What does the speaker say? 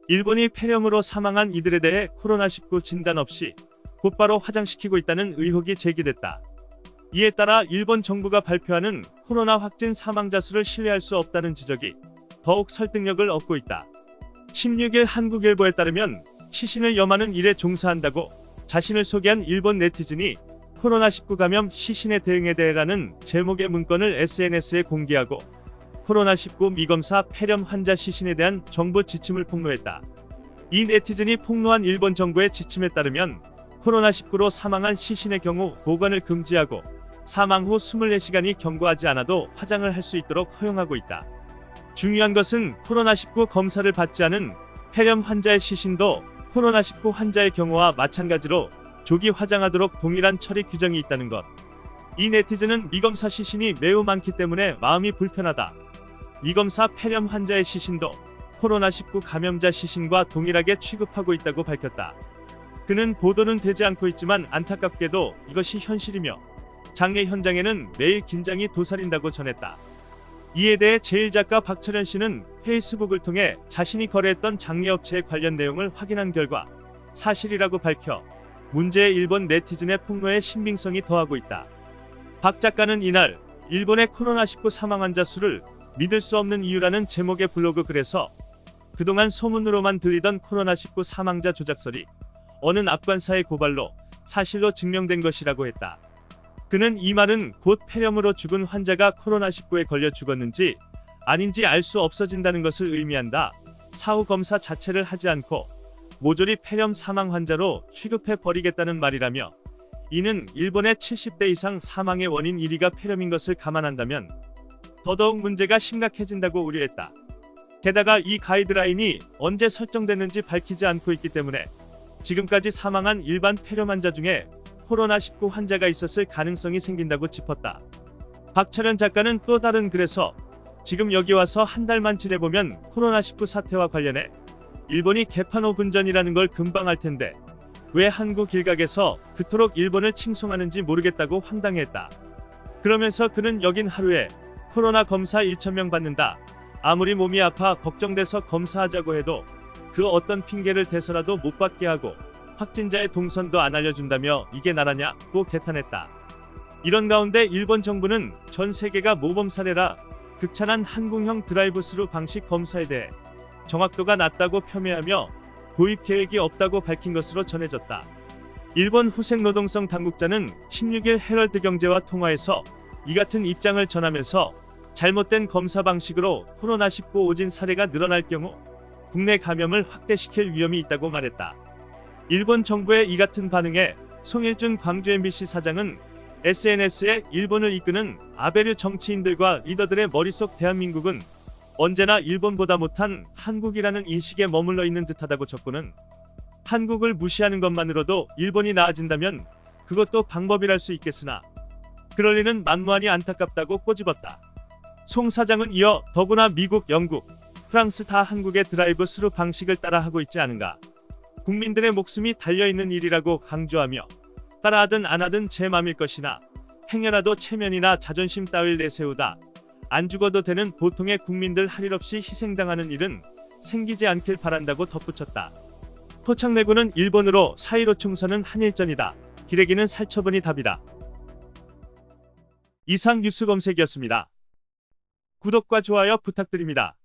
일본이 폐렴으로 사망한 이들에 대해 코로나19 진단 없이 곧바로 화장시키고 있다는 의혹이 제기됐다. 이에 따라 일본 정부가 발표하는 코로나 확진 사망자 수를 신뢰할 수 없다는 지적이 더욱 설득력을 얻고 있다. 16일 한국일보에 따르면 시신을 염하는 일에 종사한다고 자신을 소개한 일본 네티즌이 코로나19 감염 시신의 대응에 대해라는 제목의 문건을 SNS에 공개하고 코로나19 미검사 폐렴 환자 시신에 대한 정부 지침을 폭로했다. 이 네티즌이 폭로한 일본 정부의 지침에 따르면 코로나19로 사망한 시신의 경우 보관을 금지하고 사망 후 24시간이 경과하지 않아도 화장을 할 수 있도록 허용하고 있다. 중요한 것은 코로나19 검사를 받지 않은 폐렴 환자의 시신도 코로나19 환자의 경우와 마찬가지로 조기 화장하도록 동일한 처리 규정이 있다는 것. 이 네티즌은 미검사 시신이 매우 많기 때문에 마음이 불편하다. 미검사 폐렴 환자의 시신도 코로나19 감염자 시신과 동일하게 취급하고 있다고 밝혔다. 그는 보도는 되지 않고 있지만 안타깝게도 이것이 현실이며 장례 현장에는 매일 긴장이 도사린다고 전했다. 이에 대해 제1작가 박철현 씨는 페이스북을 통해 자신이 거래했던 장례업체의 관련 내용을 확인한 결과 사실이라고 밝혀 문제의 일본 네티즌의 폭로에 신빙성이 더하고 있다. 박 작가는 이날 일본의 코로나19 사망 환자 수를 믿을 수 없는 이유라는 제목의 블로그 글에서 그동안 소문으로만 들리던 코로나19 사망자 조작설이 어느 납관사의 고발로 사실로 증명된 것이라고 했다. 그는 이 말은 곧 폐렴으로 죽은 환자가 코로나19에 걸려 죽었는지 아닌지 알 수 없어진다는 것을 의미한다. 사후 검사 자체를 하지 않고 모조리 폐렴 사망 환자로 취급해 버리겠다는 말이라며 이는 일본의 70대 이상 사망의 원인 1위가 폐렴인 것을 감안한다면 더더욱 문제가 심각해진다고 우려했다. 게다가 이 가이드라인이 언제 설정됐는지 밝히지 않고 있기 때문에 지금까지 사망한 일반 폐렴 환자 중에 코로나19 환자가 있었을 가능성이 생긴다고 짚었다. 박철현 작가는 또 다른 글에서 지금 여기 와서 한 달만 지내보면 코로나19 사태와 관련해 일본이 개판호 분전이라는 걸 금방 알 텐데 왜 한국 일각에서 그토록 일본을 칭송하는지 모르겠다고 황당해했다. 그러면서 그는 여긴 하루에 코로나 검사 1,000명 받는다. 아무리 몸이 아파 걱정돼서 검사하자고 해도 그 어떤 핑계를 대서라도 못 받게 하고 확진자의 동선도 안 알려준다며 이게 나라냐고 개탄했다. 이런 가운데 일본 정부는 전 세계가 모범 사례라 극찬한 한국형 드라이브스루 방식 검사에 대해 정확도가 낮다고 폄훼하며 도입 계획이 없다고 밝힌 것으로 전해졌다. 일본 후생노동성 당국자는 16일 헤럴드 경제와 통화에서 이 같은 입장을 전하면서 잘못된 검사 방식으로 코로나19 오진 사례가 늘어날 경우 국내 감염을 확대시킬 위험이 있다고 말했다. 일본 정부의 이 같은 반응에 송일준 광주 MBC 사장은 SNS에 일본을 이끄는 아베르 정치인들과 리더들의 머릿속 대한민국은 언제나 일본보다 못한 한국이라는 인식에 머물러 있는 듯하다고 적고는 한국을 무시하는 것만으로도 일본이 나아진다면 그것도 방법이랄 수 있겠으나 그럴 리는 만무하니 안타깝다고 꼬집었다. 송 사장은 이어 더구나 미국, 영국, 프랑스 다 한국의 드라이브 스루 방식을 따라하고 있지 않은가. 국민들의 목숨이 달려있는 일이라고 강조하며 따라하든 안 하든 제 맘일 것이나 행여라도 체면이나 자존심 따위를 내세우다 안 죽어도 되는 보통의 국민들 할 일 없이 희생당하는 일은 생기지 않길 바란다고 덧붙였다. 토착내구는 일본으로 4.15 총선은 한일전이다. 기레기는 살처분이 답이다. 이상 뉴스 검색이었습니다. 구독과 좋아요 부탁드립니다.